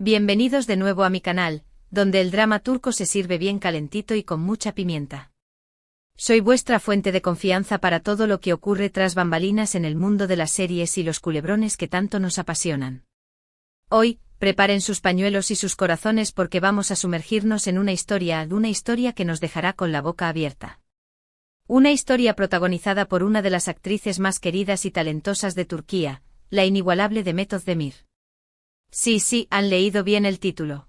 Bienvenidos de nuevo a mi canal, donde el drama turco se sirve bien calentito y con mucha pimienta. Soy vuestra fuente de confianza para todo lo que ocurre tras bambalinas en el mundo de las series y los culebrones que tanto nos apasionan. Hoy, preparen sus pañuelos y sus corazones porque vamos a sumergirnos en una historia que nos dejará con la boca abierta. Una historia protagonizada por una de las actrices más queridas y talentosas de Turquía, la inigualable Demet Özdemir. Sí, han leído bien el título.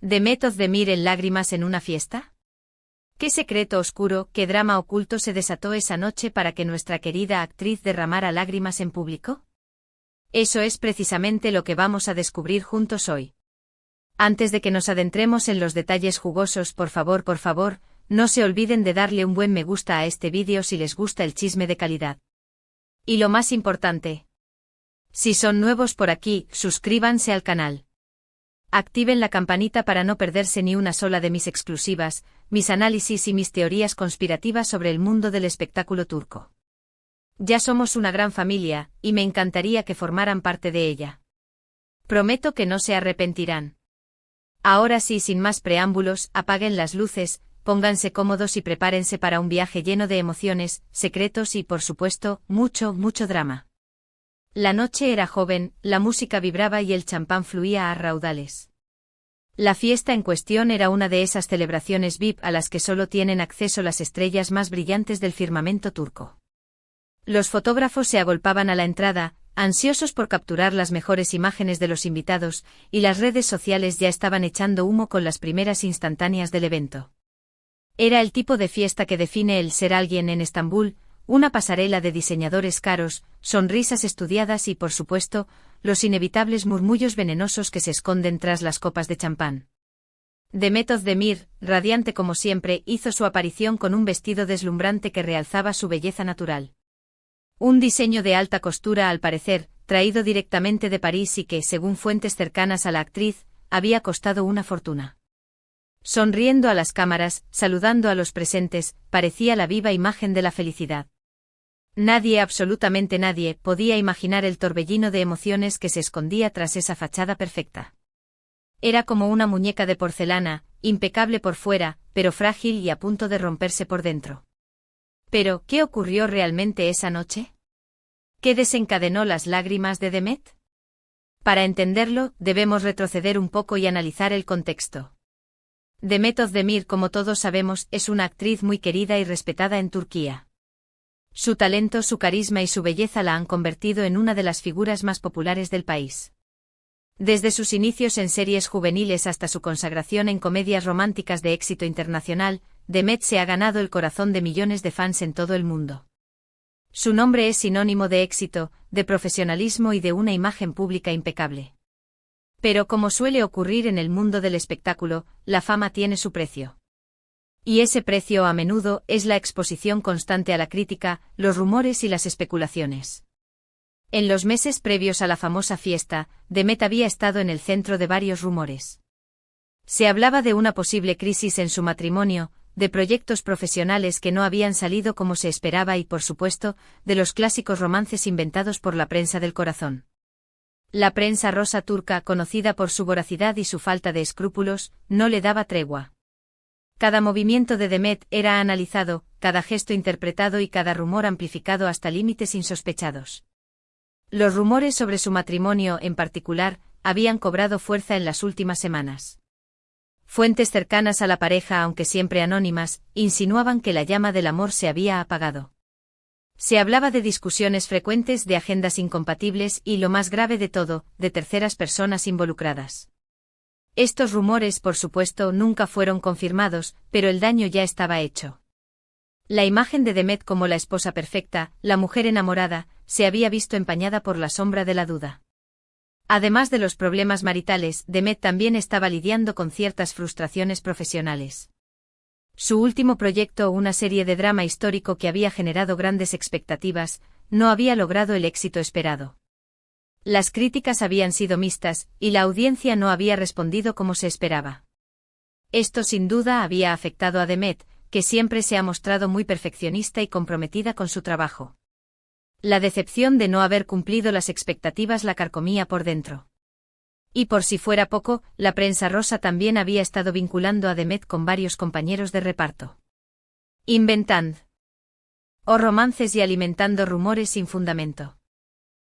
¿Demet Özdemir en lágrimas en una fiesta? ¿Qué secreto oscuro, qué drama oculto se desató esa noche para que nuestra querida actriz derramara lágrimas en público? Eso es precisamente lo que vamos a descubrir juntos hoy. Antes de que nos adentremos en los detalles jugosos, por favor, no se olviden de darle un buen me gusta a este vídeo si les gusta el chisme de calidad. Y lo más importante, si son nuevos por aquí, suscríbanse al canal. Activen la campanita para no perderse ni una sola de mis exclusivas, mis análisis y mis teorías conspirativas sobre el mundo del espectáculo turco. Ya somos una gran familia, y me encantaría que formaran parte de ella. Prometo que no se arrepentirán. Ahora sí, sin más preámbulos, apaguen las luces, pónganse cómodos y prepárense para un viaje lleno de emociones, secretos y, por supuesto, mucho drama. La noche era joven, la música vibraba y el champán fluía a raudales. La fiesta en cuestión era una de esas celebraciones VIP a las que solo tienen acceso las estrellas más brillantes del firmamento turco. Los fotógrafos se agolpaban a la entrada, ansiosos por capturar las mejores imágenes de los invitados, y las redes sociales ya estaban echando humo con las primeras instantáneas del evento. Era el tipo de fiesta que define el ser alguien en Estambul, una pasarela de diseñadores caros, sonrisas estudiadas y, por supuesto, los inevitables murmullos venenosos que se esconden tras las copas de champán. Demet Özdemir, radiante como siempre, hizo su aparición con un vestido deslumbrante que realzaba su belleza natural. Un diseño de alta costura, al parecer, traído directamente de París y que, según fuentes cercanas a la actriz, había costado una fortuna. Sonriendo a las cámaras, saludando a los presentes, parecía la viva imagen de la felicidad. Nadie, absolutamente nadie, podía imaginar el torbellino de emociones que se escondía tras esa fachada perfecta. Era como una muñeca de porcelana, impecable por fuera, pero frágil y a punto de romperse por dentro. Pero, ¿qué ocurrió realmente esa noche? ¿Qué desencadenó las lágrimas de Demet? Para entenderlo, debemos retroceder un poco y analizar el contexto. Demet Özdemir, como todos sabemos, es una actriz muy querida y respetada en Turquía. Su talento, su carisma y su belleza la han convertido en una de las figuras más populares del país. Desde sus inicios en series juveniles hasta su consagración en comedias románticas de éxito internacional, Demet se ha ganado el corazón de millones de fans en todo el mundo. Su nombre es sinónimo de éxito, de profesionalismo y de una imagen pública impecable. Pero como suele ocurrir en el mundo del espectáculo, la fama tiene su precio. Y ese precio a menudo es la exposición constante a la crítica, los rumores y las especulaciones. En los meses previos a la famosa fiesta, Demet había estado en el centro de varios rumores. Se hablaba de una posible crisis en su matrimonio, de proyectos profesionales que no habían salido como se esperaba y, por supuesto, de los clásicos romances inventados por la prensa del corazón. La prensa rosa turca, conocida por su voracidad y su falta de escrúpulos, no le daba tregua. Cada movimiento de Demet era analizado, cada gesto interpretado y cada rumor amplificado hasta límites insospechados. Los rumores sobre su matrimonio, en particular, habían cobrado fuerza en las últimas semanas. Fuentes cercanas a la pareja, aunque siempre anónimas, insinuaban que la llama del amor se había apagado. Se hablaba de discusiones frecuentes, de agendas incompatibles y, lo más grave de todo, de terceras personas involucradas. Estos rumores, por supuesto, nunca fueron confirmados, pero el daño ya estaba hecho. La imagen de Demet como la esposa perfecta, la mujer enamorada, se había visto empañada por la sombra de la duda. Además de los problemas maritales, Demet también estaba lidiando con ciertas frustraciones profesionales. Su último proyecto, una serie de drama histórico que había generado grandes expectativas, no había logrado el éxito esperado. Las críticas habían sido mixtas, y la audiencia no había respondido como se esperaba. Esto sin duda había afectado a Demet, que siempre se ha mostrado muy perfeccionista y comprometida con su trabajo. La decepción de no haber cumplido las expectativas la carcomía por dentro. Y por si fuera poco, la prensa rosa también había estado vinculando a Demet con varios compañeros de reparto. Inventando romances y alimentando rumores sin fundamento.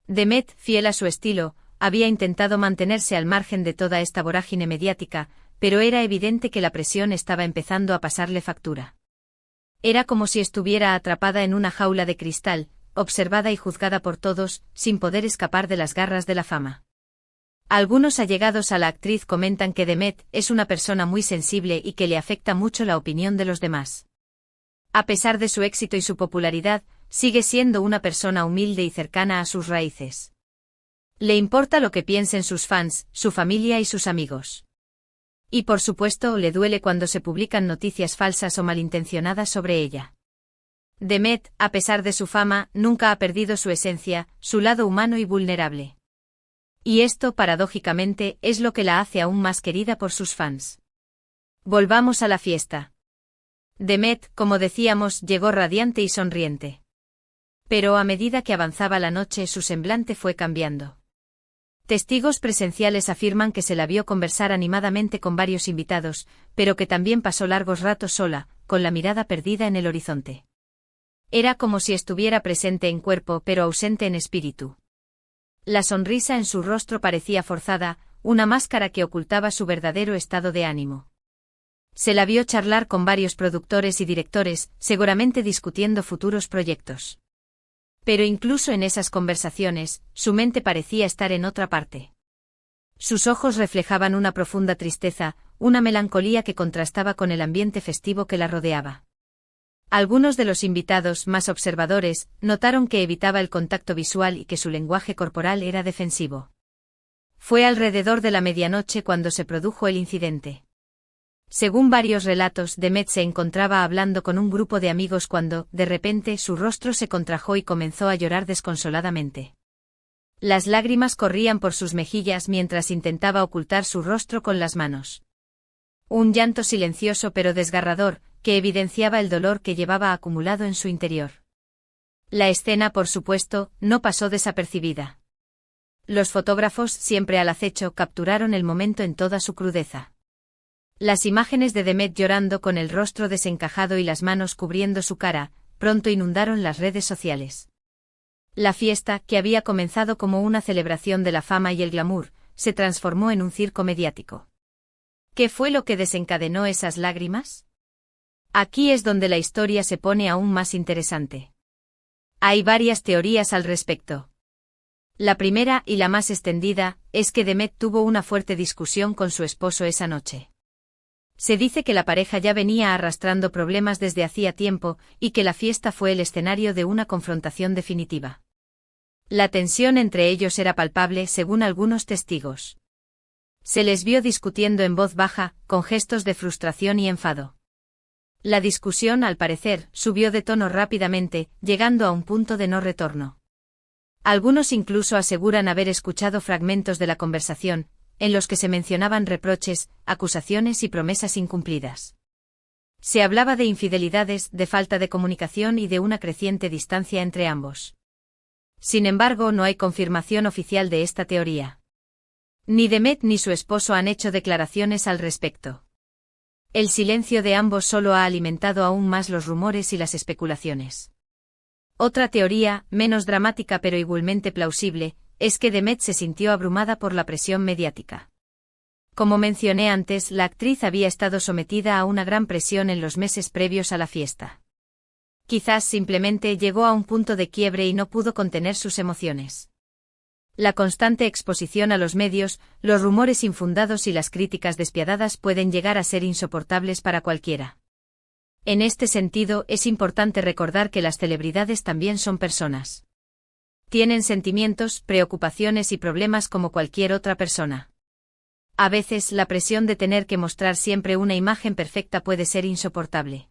Demet, fiel a su estilo, había intentado mantenerse al margen de toda esta vorágine mediática, pero era evidente que la presión estaba empezando a pasarle factura. Era como si estuviera atrapada en una jaula de cristal, observada y juzgada por todos, sin poder escapar de las garras de la fama. Algunos allegados a la actriz comentan que Demet es una persona muy sensible y que le afecta mucho la opinión de los demás. A pesar de su éxito y su popularidad, sigue siendo una persona humilde y cercana a sus raíces. Le importa lo que piensen sus fans, su familia y sus amigos. Y por supuesto, le duele cuando se publican noticias falsas o malintencionadas sobre ella. Demet, a pesar de su fama, nunca ha perdido su esencia, su lado humano y vulnerable. Y esto, paradójicamente, es lo que la hace aún más querida por sus fans. Volvamos a la fiesta. Demet, como decíamos, llegó radiante y sonriente. Pero a medida que avanzaba la noche, su semblante fue cambiando. Testigos presenciales afirman que se la vio conversar animadamente con varios invitados, pero que también pasó largos ratos sola, con la mirada perdida en el horizonte. Era como si estuviera presente en cuerpo pero ausente en espíritu. La sonrisa en su rostro parecía forzada, una máscara que ocultaba su verdadero estado de ánimo. Se la vio charlar con varios productores y directores, seguramente discutiendo futuros proyectos. Pero incluso en esas conversaciones, su mente parecía estar en otra parte. Sus ojos reflejaban una profunda tristeza, una melancolía que contrastaba con el ambiente festivo que la rodeaba. Algunos de los invitados más observadores notaron que evitaba el contacto visual y que su lenguaje corporal era defensivo. Fue alrededor de la medianoche cuando se produjo el incidente. Según varios relatos, Demet se encontraba hablando con un grupo de amigos cuando, de repente, su rostro se contrajo y comenzó a llorar desconsoladamente. Las lágrimas corrían por sus mejillas mientras intentaba ocultar su rostro con las manos. Un llanto silencioso pero desgarrador, que evidenciaba el dolor que llevaba acumulado en su interior. La escena, por supuesto, no pasó desapercibida. Los fotógrafos, siempre al acecho, capturaron el momento en toda su crudeza. Las imágenes de Demet llorando con el rostro desencajado y las manos cubriendo su cara, pronto inundaron las redes sociales. La fiesta, que había comenzado como una celebración de la fama y el glamour, se transformó en un circo mediático. ¿Qué fue lo que desencadenó esas lágrimas? Aquí es donde la historia se pone aún más interesante. Hay varias teorías al respecto. La primera, y la más extendida, es que Demet tuvo una fuerte discusión con su esposo esa noche. Se dice que la pareja ya venía arrastrando problemas desde hacía tiempo, y que la fiesta fue el escenario de una confrontación definitiva. La tensión entre ellos era palpable según algunos testigos. Se les vio discutiendo en voz baja, con gestos de frustración y enfado. La discusión, al parecer, subió de tono rápidamente, llegando a un punto de no retorno. Algunos incluso aseguran haber escuchado fragmentos de la conversación, en los que se mencionaban reproches, acusaciones y promesas incumplidas. Se hablaba de infidelidades, de falta de comunicación y de una creciente distancia entre ambos. Sin embargo, no hay confirmación oficial de esta teoría. Ni Demet ni su esposo han hecho declaraciones al respecto. El silencio de ambos solo ha alimentado aún más los rumores y las especulaciones. Otra teoría, menos dramática pero igualmente plausible, es que Demet se sintió abrumada por la presión mediática. Como mencioné antes, la actriz había estado sometida a una gran presión en los meses previos a la fiesta. Quizás simplemente llegó a un punto de quiebre y no pudo contener sus emociones. La constante exposición a los medios, los rumores infundados y las críticas despiadadas pueden llegar a ser insoportables para cualquiera. En este sentido, es importante recordar que las celebridades también son personas. Tienen sentimientos, preocupaciones y problemas como cualquier otra persona. A veces, la presión de tener que mostrar siempre una imagen perfecta puede ser insoportable.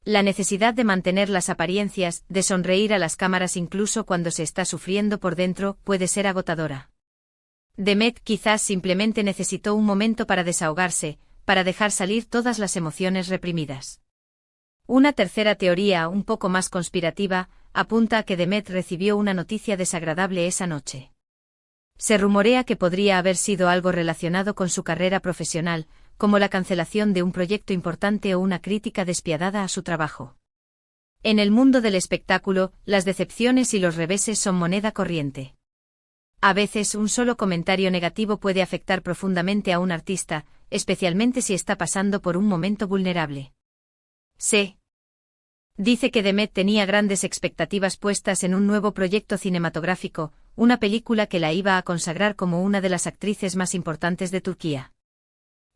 La necesidad de mantener las apariencias, de sonreír a las cámaras incluso cuando se está sufriendo por dentro, puede ser agotadora. Demet quizás simplemente necesitó un momento para desahogarse, para dejar salir todas las emociones reprimidas. Una tercera teoría, un poco más conspirativa, apunta a que Demet recibió una noticia desagradable esa noche. Se rumorea que podría haber sido algo relacionado con su carrera profesional, como la cancelación de un proyecto importante o una crítica despiadada a su trabajo. En el mundo del espectáculo, las decepciones y los reveses son moneda corriente. A veces un solo comentario negativo puede afectar profundamente a un artista, especialmente si está pasando por un momento vulnerable. Se dice que Demet tenía grandes expectativas puestas en un nuevo proyecto cinematográfico, una película que la iba a consagrar como una de las actrices más importantes de Turquía.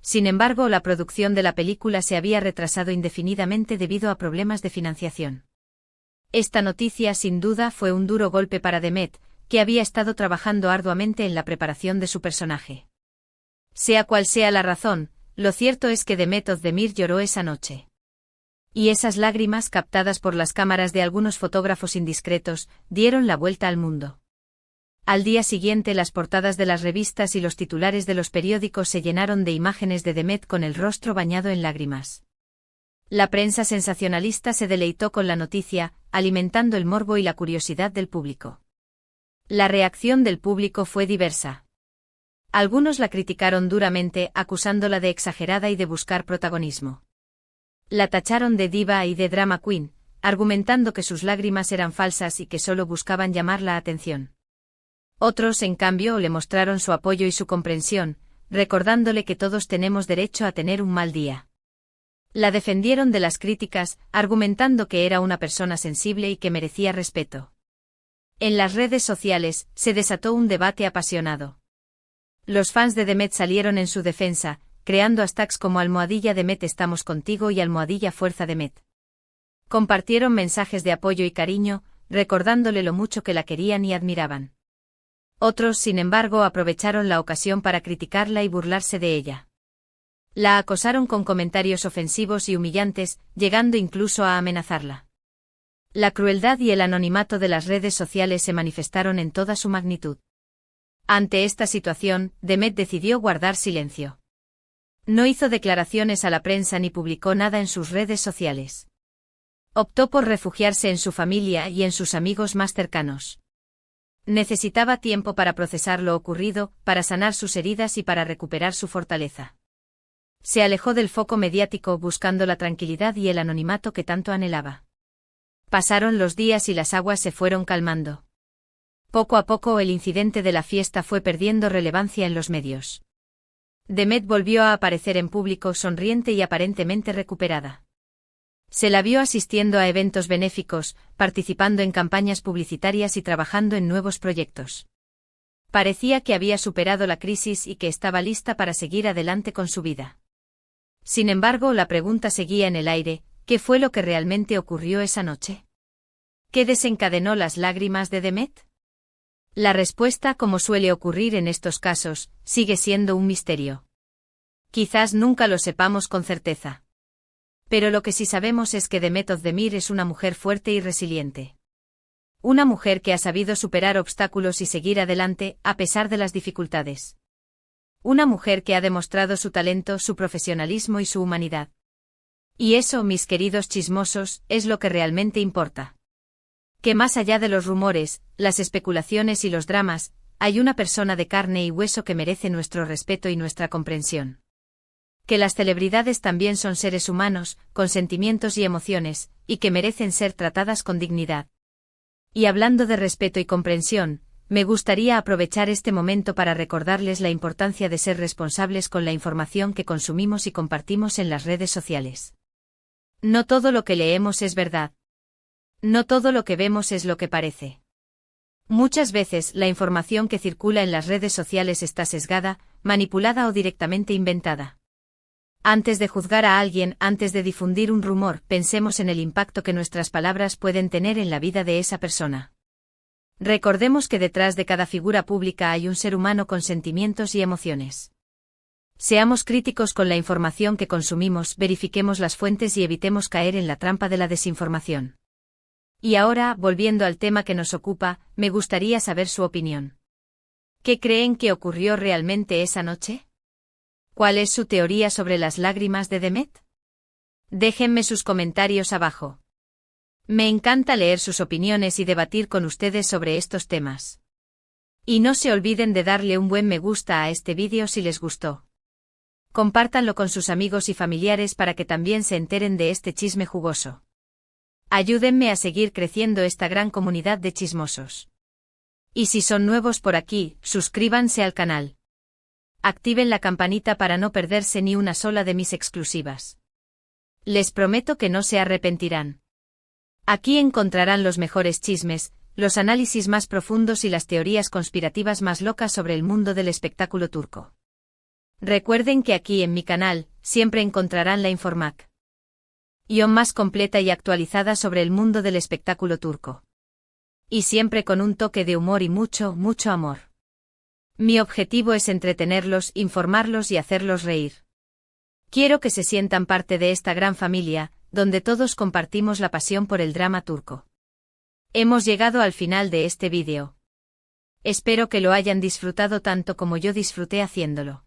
Sin embargo, la producción de la película se había retrasado indefinidamente debido a problemas de financiación. Esta noticia sin duda fue un duro golpe para Demet, que había estado trabajando arduamente en la preparación de su personaje. Sea cual sea la razón, lo cierto es que Demet Özdemir lloró esa noche. Y esas lágrimas captadas por las cámaras de algunos fotógrafos indiscretos, dieron la vuelta al mundo. Al día siguiente las portadas de las revistas y los titulares de los periódicos se llenaron de imágenes de Demet con el rostro bañado en lágrimas. La prensa sensacionalista se deleitó con la noticia, alimentando el morbo y la curiosidad del público. La reacción del público fue diversa. Algunos la criticaron duramente, acusándola de exagerada y de buscar protagonismo. La tacharon de diva y de drama queen, argumentando que sus lágrimas eran falsas y que solo buscaban llamar la atención. Otros, en cambio, le mostraron su apoyo y su comprensión, recordándole que todos tenemos derecho a tener un mal día. La defendieron de las críticas, argumentando que era una persona sensible y que merecía respeto. En las redes sociales, se desató un debate apasionado. Los fans de Demet salieron en su defensa, creando hashtags como #Demet estamos contigo y #Fuerza Demet. Compartieron mensajes de apoyo y cariño, recordándole lo mucho que la querían y admiraban. Otros, sin embargo, aprovecharon la ocasión para criticarla y burlarse de ella. La acosaron con comentarios ofensivos y humillantes, llegando incluso a amenazarla. La crueldad y el anonimato de las redes sociales se manifestaron en toda su magnitud. Ante esta situación, Demet decidió guardar silencio. No hizo declaraciones a la prensa ni publicó nada en sus redes sociales. Optó por refugiarse en su familia y en sus amigos más cercanos. Necesitaba tiempo para procesar lo ocurrido, para sanar sus heridas y para recuperar su fortaleza. Se alejó del foco mediático buscando la tranquilidad y el anonimato que tanto anhelaba. Pasaron los días y las aguas se fueron calmando. Poco a poco el incidente de la fiesta fue perdiendo relevancia en los medios. Demet volvió a aparecer en público sonriente y aparentemente recuperada. Se la vio asistiendo a eventos benéficos, participando en campañas publicitarias y trabajando en nuevos proyectos. Parecía que había superado la crisis y que estaba lista para seguir adelante con su vida. Sin embargo, la pregunta seguía en el aire: ¿qué fue lo que realmente ocurrió esa noche? ¿Qué desencadenó las lágrimas de Demet? La respuesta, como suele ocurrir en estos casos, sigue siendo un misterio. Quizás nunca lo sepamos con certeza. Pero lo que sí sabemos es que Demet Özdemir es una mujer fuerte y resiliente. Una mujer que ha sabido superar obstáculos y seguir adelante, a pesar de las dificultades. Una mujer que ha demostrado su talento, su profesionalismo y su humanidad. Y eso, mis queridos chismosos, es lo que realmente importa. Que más allá de los rumores, las especulaciones y los dramas, hay una persona de carne y hueso que merece nuestro respeto y nuestra comprensión. Que las celebridades también son seres humanos, con sentimientos y emociones, y que merecen ser tratadas con dignidad. Y hablando de respeto y comprensión, me gustaría aprovechar este momento para recordarles la importancia de ser responsables con la información que consumimos y compartimos en las redes sociales. No todo lo que leemos es verdad. No todo lo que vemos es lo que parece. Muchas veces la información que circula en las redes sociales está sesgada, manipulada o directamente inventada. Antes de juzgar a alguien, antes de difundir un rumor, pensemos en el impacto que nuestras palabras pueden tener en la vida de esa persona. Recordemos que detrás de cada figura pública hay un ser humano con sentimientos y emociones. Seamos críticos con la información que consumimos, verifiquemos las fuentes y evitemos caer en la trampa de la desinformación. Y ahora, volviendo al tema que nos ocupa, me gustaría saber su opinión. ¿Qué creen que ocurrió realmente esa noche? ¿Cuál es su teoría sobre las lágrimas de Demet? Déjenme sus comentarios abajo. Me encanta leer sus opiniones y debatir con ustedes sobre estos temas. Y no se olviden de darle un buen me gusta a este vídeo si les gustó. Compártanlo con sus amigos y familiares para que también se enteren de este chisme jugoso. Ayúdenme a seguir creciendo esta gran comunidad de chismosos. Y si son nuevos por aquí, suscríbanse al canal. Activen la campanita para no perderse ni una sola de mis exclusivas. Les prometo que no se arrepentirán. Aquí encontrarán los mejores chismes, los análisis más profundos y las teorías conspirativas más locas sobre el mundo del espectáculo turco. Recuerden que aquí en mi canal, siempre encontrarán la información más completa y actualizada sobre el mundo del espectáculo turco. Y siempre con un toque de humor y mucho, mucho amor. Mi objetivo es entretenerlos, informarlos y hacerlos reír. Quiero que se sientan parte de esta gran familia, donde todos compartimos la pasión por el drama turco. Hemos llegado al final de este vídeo. Espero que lo hayan disfrutado tanto como yo disfruté haciéndolo.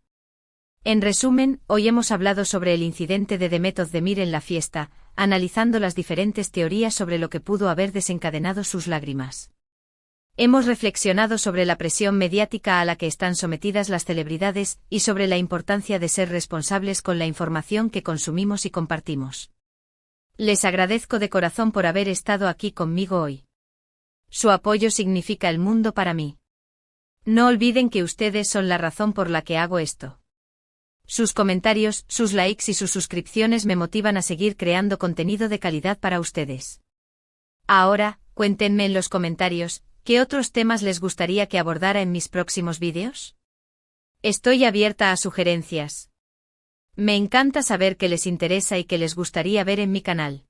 En resumen, hoy hemos hablado sobre el incidente de Demet Özdemir en la fiesta, analizando las diferentes teorías sobre lo que pudo haber desencadenado sus lágrimas. Hemos reflexionado sobre la presión mediática a la que están sometidas las celebridades y sobre la importancia de ser responsables con la información que consumimos y compartimos. Les agradezco de corazón por haber estado aquí conmigo hoy. Su apoyo significa el mundo para mí. No olviden que ustedes son la razón por la que hago esto. Sus comentarios, sus likes y sus suscripciones me motivan a seguir creando contenido de calidad para ustedes. Ahora, cuéntenme en los comentarios, ¿qué otros temas les gustaría que abordara en mis próximos vídeos? Estoy abierta a sugerencias. Me encanta saber qué les interesa y qué les gustaría ver en mi canal.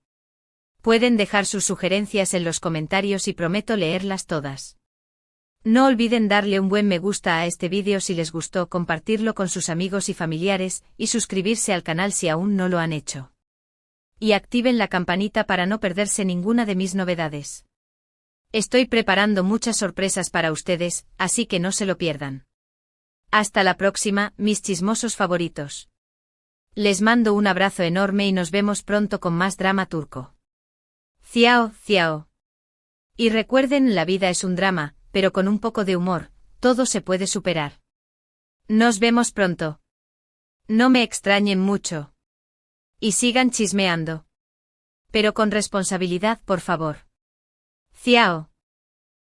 Pueden dejar sus sugerencias en los comentarios y prometo leerlas todas. No olviden darle un buen me gusta a este vídeo si les gustó, compartirlo con sus amigos y familiares, y suscribirse al canal si aún no lo han hecho. Y activen la campanita para no perderse ninguna de mis novedades. Estoy preparando muchas sorpresas para ustedes, así que no se lo pierdan. Hasta la próxima, mis chismosos favoritos. Les mando un abrazo enorme y nos vemos pronto con más drama turco. Ciao, ciao. Y recuerden, la vida es un drama, pero con un poco de humor, todo se puede superar. Nos vemos pronto. No me extrañen mucho. Y sigan chismeando. Pero con responsabilidad, por favor. Ciao.